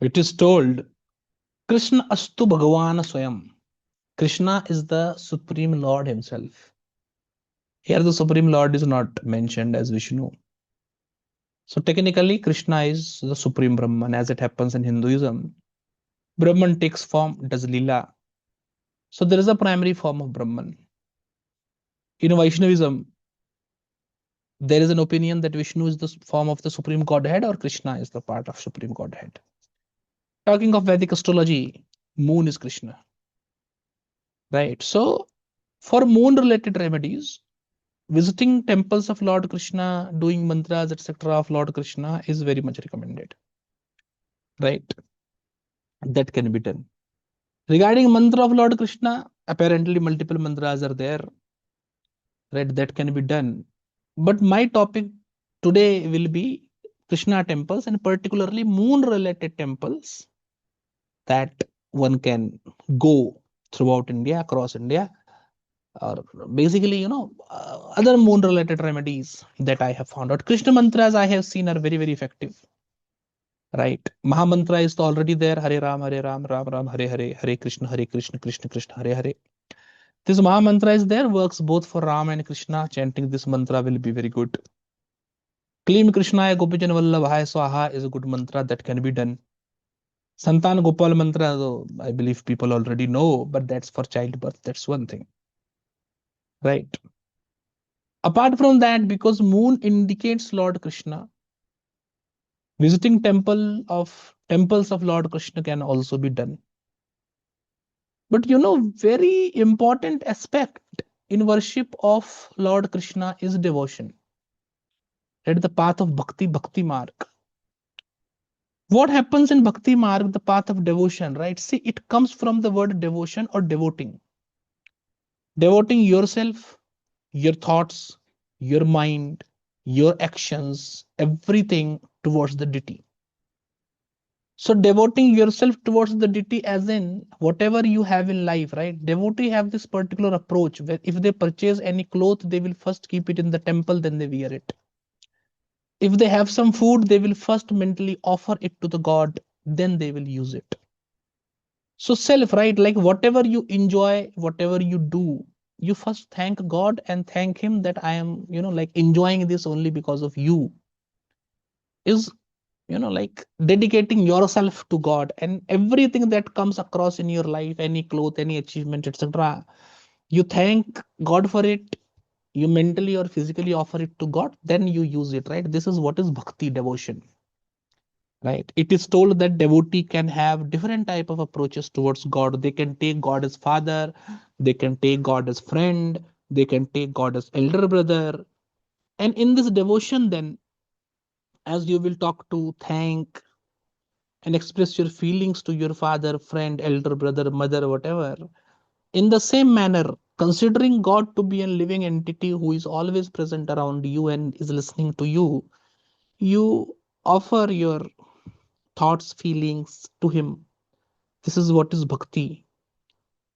It is told, Krishna astu Bhagavan Swayam. Krishna is the Supreme Lord Himself. Here, the Supreme Lord is not mentioned as Vishnu. So, technically, Krishna is the Supreme Brahman, as it happens in Hinduism. Brahman takes form, does Lila. So, there is a primary form of Brahman. In Vaishnavism, there is an opinion that Vishnu is the form of the Supreme Godhead or Krishna is the part of Supreme Godhead. Talking of Vedic astrology, moon is Krishna, right? So, for moon related remedies, visiting temples of Lord Krishna, doing mantras, etc. of Lord Krishna is very much recommended, right? That can be done. Regarding mantra of Lord Krishna, apparently multiple mantras are there, right? That can be done. But my topic today will be Krishna temples and particularly moon related temples that one can go throughout India, across India, or basically, other moon related remedies that I have found out. Krishna mantras I have seen are very, very effective, right? Maha mantra is already there. Hare Ram, Ram Ram, Hare Hare, Hare Krishna, Krishna Krishna, Hare Hare. This Maha mantra is there, works both for Ram and Krishna. Chanting this mantra will be very good. Klim Krishnaya Gopijan Vallabhaya Swaha is a good mantra that can be done. Santan Gopal mantra, though, I believe people already know, but that's for childbirth. That's one thing, right? Apart from that, because moon indicates Lord Krishna, visiting temples of Lord Krishna can also be done. But very important aspect in worship of Lord Krishna is devotion. At the path of Bhakti Marg. What happens in Bhakti Marg, the path of devotion, right? See, it comes from the word devotion or devoting. Devoting yourself, your thoughts, your mind, your actions, everything towards the deity. So devoting yourself towards the deity, as in whatever you have in life, right? Devotee have this particular approach where if they purchase any cloth, they will first keep it in the temple, then they wear it. If they have some food, they will first mentally offer it to the God, then they will use it. So self, right? Like whatever you enjoy, whatever you do, you first thank God and thank Him that I am, like enjoying this only because of you. Is like dedicating yourself to God, and everything that comes across in your life, any cloth, any achievement, etc. You thank God for it. You mentally or physically offer it to God, then you use it, right? This is what is bhakti, devotion, right? It is told that devotee can have different type of approaches towards God. They can take God as father, they can take God as friend, they can take God as elder brother. And in this devotion, then, as you will talk to, thank, and express your feelings to your father, friend, elder brother, mother, whatever, in the same manner, considering God to be a living entity who is always present around you and is listening to you, you offer your thoughts, feelings to Him. This is what is bhakti.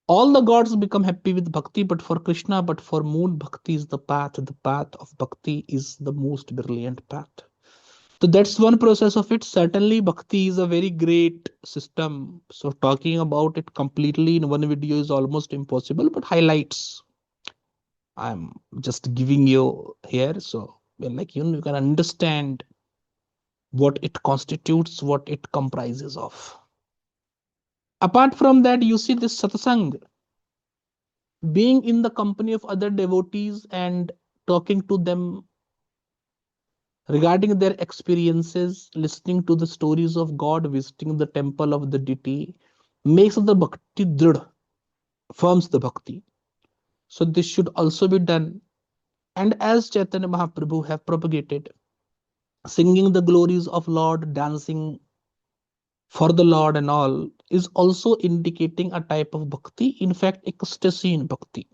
All the gods become happy with bhakti, but for Krishna, but for moon, bhakti is the path. The path of bhakti is the most brilliant path. So that's one process of it. Certainly, bhakti is a very great system. So talking about it completely in one video is almost impossible, but highlights I'm just giving you here. So like you can understand what it constitutes, what it comprises of. Apart from that, you see this satsang, being in the company of other devotees and talking to them regarding their experiences, listening to the stories of God, visiting the temple of the deity, makes the bhakti drid, firms the bhakti. So this should also be done. And as Chaitanya Mahaprabhu have propagated, singing the glories of Lord, dancing for the Lord and all, is also indicating a type of bhakti, in fact, ecstasy in bhakti.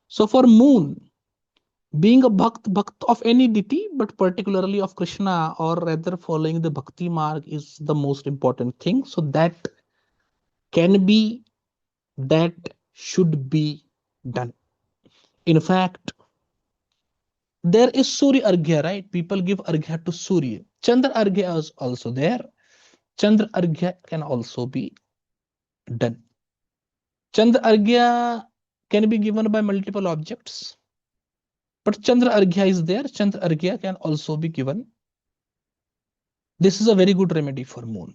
So for moon, being a bhakt of any deity, but particularly of Krishna, or rather following the bhakti marg, is the most important thing. So that can be, that should be done. In fact, there is Surya Arghya, right? People give Arghya to Surya. Chandra Arghya is also there. Chandra Arghya can also be done. Chandra Arghya can be given by multiple objects, but Chandra Arghya is there. Chandra Arghya can also be given. This is a very good remedy for moon.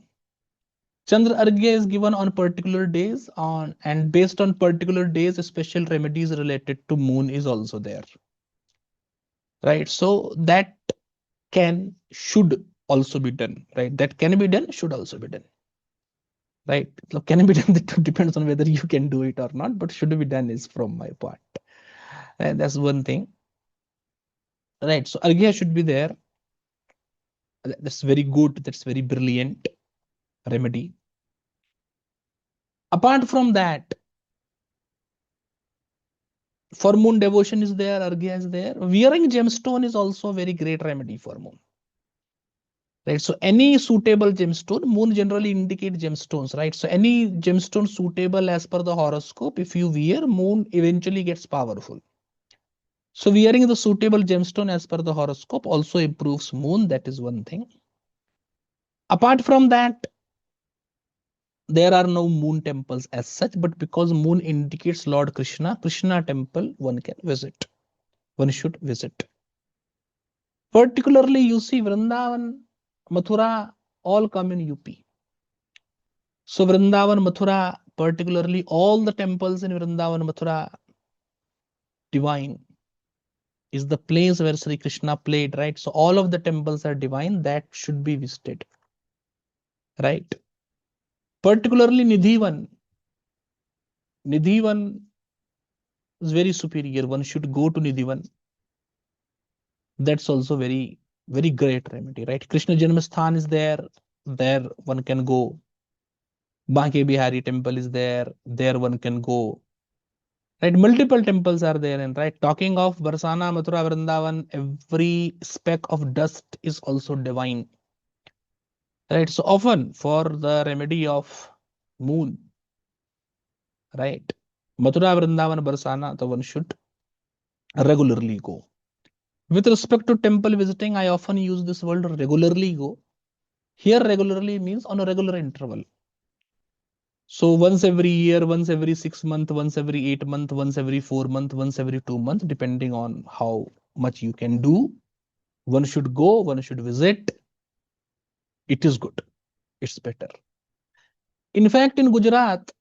Chandra Arghya is given on particular days and based on particular days, special remedies related to moon is also there. Right. So that should also be done. Right. That can be done, should also be done. Right. So can be done, it depends on whether you can do it or not, but should be done is from my part. And that's one thing. Right. So Arghya should be there. That's very good. That's very brilliant remedy. Apart from that, for moon devotion is there, Arghya is there. Wearing gemstone is also a very great remedy for moon. Right. So any suitable gemstone, moon generally indicate gemstones, right? So any gemstone suitable as per the horoscope, if you wear, moon eventually gets powerful. So wearing the suitable gemstone as per the horoscope also improves moon. That is one thing. Apart from that, there are no moon temples as such, but because moon indicates Lord Krishna, Krishna temple one can visit. One should visit. Particularly, you see Vrindavan, Mathura, all come in UP. So Vrindavan, Mathura, particularly all the temples in Vrindavan, Mathura, divine, is the place where Sri Krishna played, right? So all of the temples are divine, that should be visited, right? Particularly Nidhivan. Nidhivan is very superior. One should go to Nidhivan. That's also very, very great remedy, right? Krishna Janmasthan is there. There one can go. Banke Bihari temple is there. There one can go. Right, multiple temples are there, and right, talking of Barsana, Mathura, Vrindavan, every speck of dust is also divine. Right, so often for the remedy of moon, right, Mathura, Vrindavan, Barsana, the one should regularly go. With respect to temple visiting, I often use this word regularly go. Here, regularly means on a regular interval. So once every year, once every 6 months, once every 8 months, once every 4 months, once every 2 months, depending on how much you can do. One should go, one should visit. It is good. It's better. In fact, in Gujarat,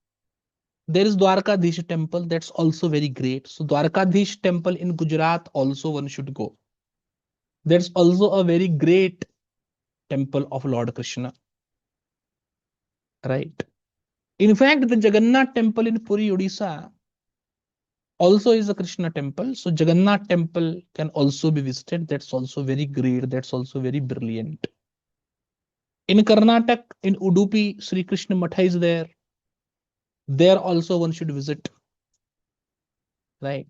there is Dwarkadhish temple. That's also very great. So Dwarkadhish temple in Gujarat also one should go. That's also a very great temple of Lord Krishna. Right. In fact, the Jagannath temple in Puri, Odisha also is a Krishna temple. So Jagannath temple can also be visited. That's also very great. That's also very brilliant. In Karnataka, in Udupi, Sri Krishna Matha is there. There also one should visit. Right.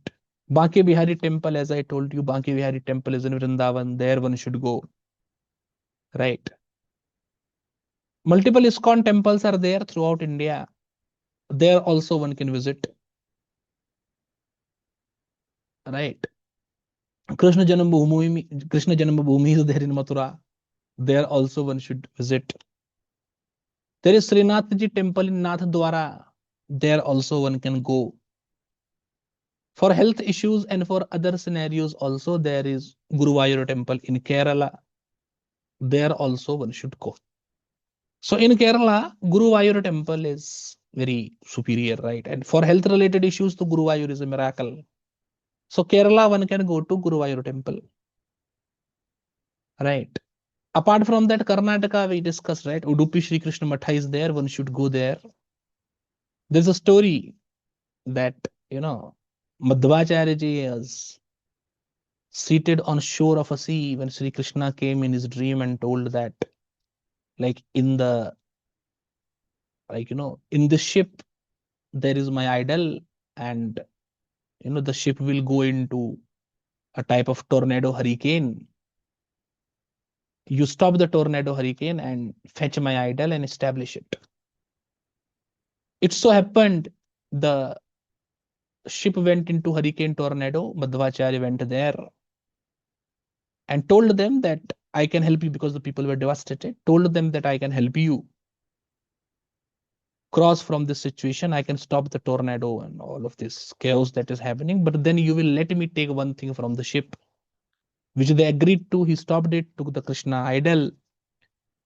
Banke Bihari temple, as I told you, Banke Bihari temple is in Vrindavan. There one should go. Right. Multiple ISKCON temples are there throughout India. There also one can visit. Right. Krishna Janmabhoomi is there in Mathura. There also one should visit. There is Srinathji temple in Nathdwara. There also one can go. For health issues and for other scenarios also, there is Guruvayur temple in Kerala. There also one should go. So in Kerala, Guruvayur temple is very superior, right? And for health related issues, the Guruvayur is a miracle. So Kerala, one can go to Guruvayur temple. Right. Apart from that, Karnataka, we discussed, right? Udupi Sri Krishna Matha is there. One should go there. There's a story that, Madhvacharya ji is seated on shore of a sea when Sri Krishna came in his dream and told that, like in the ship, there is my idol, and the ship will go into a type of tornado hurricane. You stop the tornado hurricane and fetch my idol and establish it. It so happened the ship went into hurricane tornado. Madhvacharya went there and told them that I can help you, because the people were devastated. Told them that I can help you. cross from this situation. I can stop the tornado and all of this chaos that is happening. But then you will let me take one thing from the ship, which they agreed to. He stopped it, took the Krishna idol,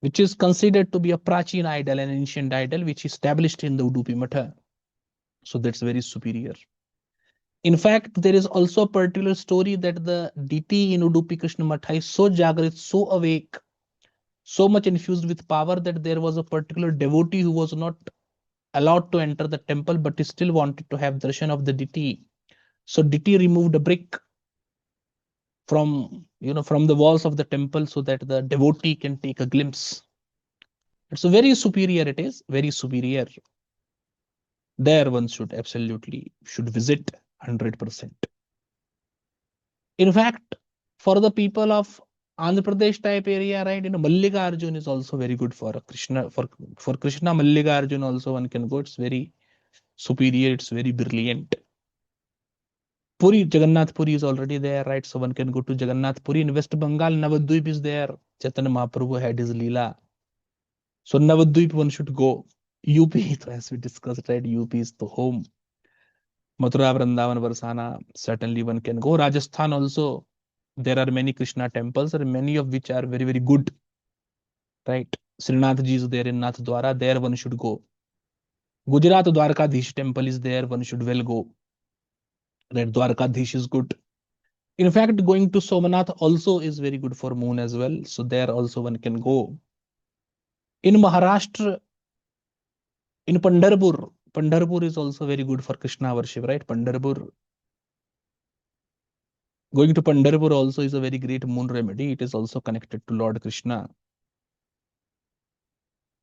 which is considered to be a Prachin idol, an ancient idol, which is established in the Udupi Matha. So that's very superior. In fact, there is also a particular story that the deity in Udupi Krishna Matha is so jagrit, so awake, so much infused with power that there was a particular devotee who was not allowed to enter the temple, but he still wanted to have darshan of the deity. So deity removed a brick from the walls of the temple so that the devotee can take a glimpse. It's very superior. It is very superior. There one should visit 100%. In fact, for the people of Andhra Pradesh type area, right? Mallikarjun is also very good for Krishna. For Krishna, Mallikarjun also one can go. It's very superior. It's very brilliant. Puri, Jagannath Puri is already there, right? So one can go to Jagannath Puri. In West Bengal, Navadvip is there. Chaitanya Mahaprabhu had his Leela. So Navadvip one should go. UP, as we discussed, right? UP is the home. Mathura, Vrindavan, Varsana, certainly one can go. Rajasthan also, there are many Krishna temples, and many of which are very, very good, right? Srinath Ji is there in Nath Dwara, there one should go. Gujarat Dwarkadhish temple is there, one should well go. Right, Dwarkadhish is good. In fact, going to Somanath also is very good for moon as well. So there also one can go. In Maharashtra, in Pandharpur is also very good for Krishna worship, right? Pandharpur. Going to Pandharpur also is a very great moon remedy. It is also connected to Lord Krishna.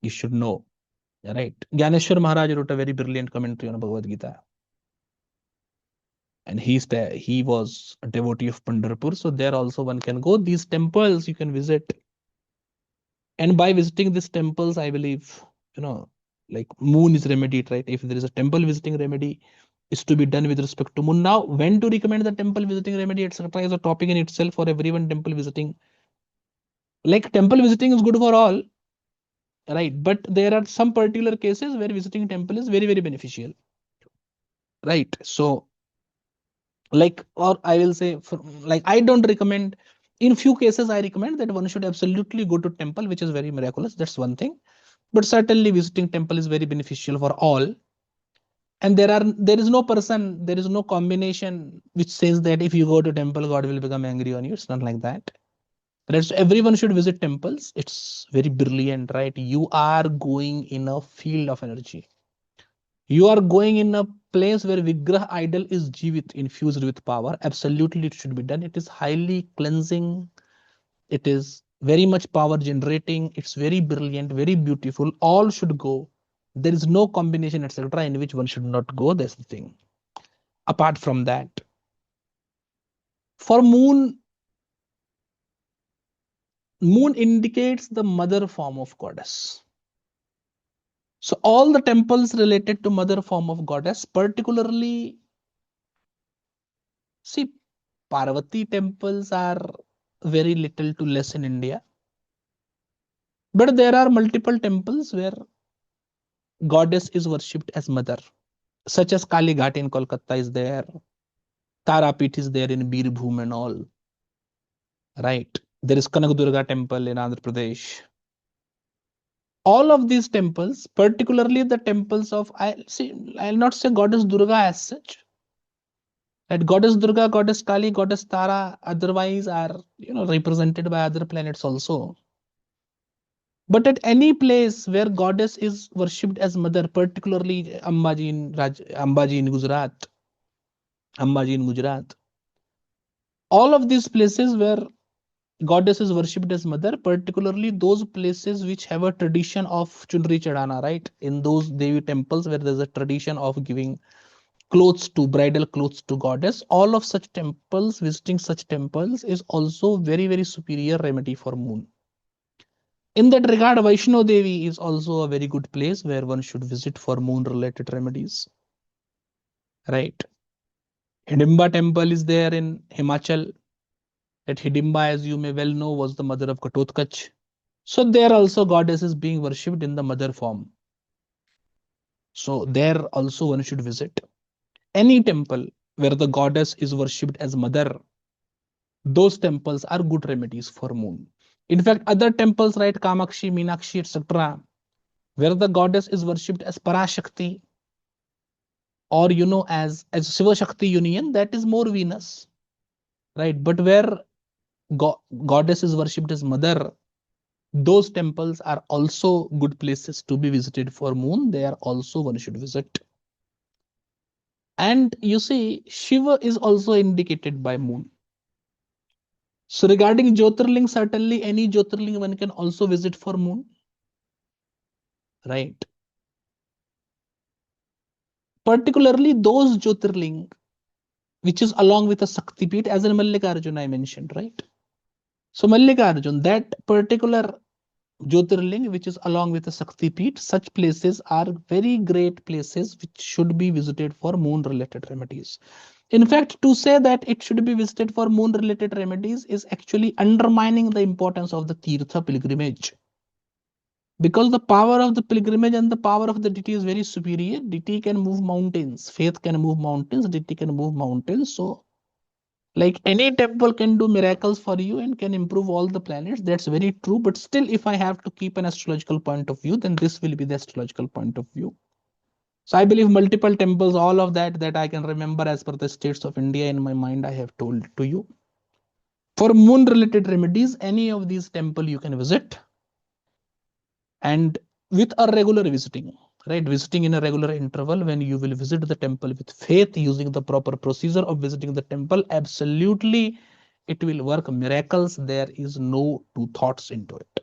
You should know, right? Gyaneshwar Maharaj wrote a very brilliant commentary on Bhagavad Gita. And he was a devotee of Pandharpur. So there also one can go. These temples you can visit. And by visiting these temples, I believe, like moon is remedied, right? If there is a temple visiting remedy, is to be done with respect to moon. Now, when to recommend the temple visiting remedy, etc., is a topic in itself for everyone. Temple visiting, like temple visiting is good for all, right? But there are some particular cases where visiting temple is very, very beneficial, right? So, like, or I will say, like, I don't recommend. In few cases, I recommend that one should absolutely go to temple, which is very miraculous. That's one thing. But certainly, visiting temple is very beneficial for all. And there is no person, there is no combination which says that if you go to temple, God will become angry on you. It's not like that. Right? So everyone should visit temples. It's very brilliant, right? You are going in a field of energy. You are going in a place where Vigrah idol is Jivit, infused with power. Absolutely, it should be done. It is highly cleansing. It is very much power generating. It's very brilliant, very beautiful. All should go. There is no combination, etc., in which one should not go. That's the thing. Apart from that, for moon indicates the mother form of goddess. So all the temples related to mother form of goddess, particularly, see, Parvati temples are very little to less in India. But there are multiple temples where goddess is worshipped as mother, such as Kali Ghat in Kolkata is there, Tarapit is there in Birbhum and all, right? There is Kanak Durga temple in Andhra Pradesh. All of these temples, particularly the temples of, I'll not say goddess Durga as such, that goddess Durga, goddess Kali, goddess Tara, otherwise are represented by other planets also. But at any place where goddess is worshipped as mother, particularly Ambaji in Gujarat, all of these places where goddess is worshipped as mother, particularly those places which have a tradition of chundri chadana, right? In those Devi temples where there's a tradition of giving bridal clothes to goddess, all of such temples, visiting such temples is also very, very superior remedy for moon. In that regard, Vaishno Devi is also a very good place where one should visit for moon related remedies, right? Hidimba temple is there in Himachal. That Hidimba, as you may well know, was the mother of Ghatotkacha. So there also goddess is being worshipped in the mother form. So there also one should visit. Any temple where the goddess is worshipped as mother, those temples are good remedies for moon. In fact, other temples, right, Kamakshi, Meenakshi, etc., where the goddess is worshipped as Parashakti, or as Shiva Shakti union, that is more Venus, right? But where goddess is worshipped as mother, those temples are also good places to be visited for moon. They are also one should visit. And you see, Shiva is also indicated by moon. So regarding Jyotirling, certainly any Jyotirling one can also visit for moon, right? Particularly those Jyotirling which is along with a Sakti Peeth, as in Mallikarjuna I mentioned, right? So Mallikarjun, that particular Jyotirling which is along with the Sakti Peeth, such places are very great places which should be visited for moon related remedies. In fact, to say that it should be visited for moon related remedies is actually undermining the importance of the Tirtha pilgrimage. Because the power of the pilgrimage and the power of the deity is very superior. Deity can move mountains, faith can move mountains, deity can move mountains. So, like any temple can do miracles for you and can improve all the planets. That's very true. But still, if I have to keep an astrological point of view, then this will be the astrological point of view. So I believe multiple temples, all of that I can remember as per the states of India in my mind, I have told to you. For moon related remedies, any of these temple you can visit, and with a regular visiting, right? Visiting in a regular interval, when you will visit the temple with faith, using the proper procedure of visiting the temple, absolutely it will work miracles. There is no two thoughts into it.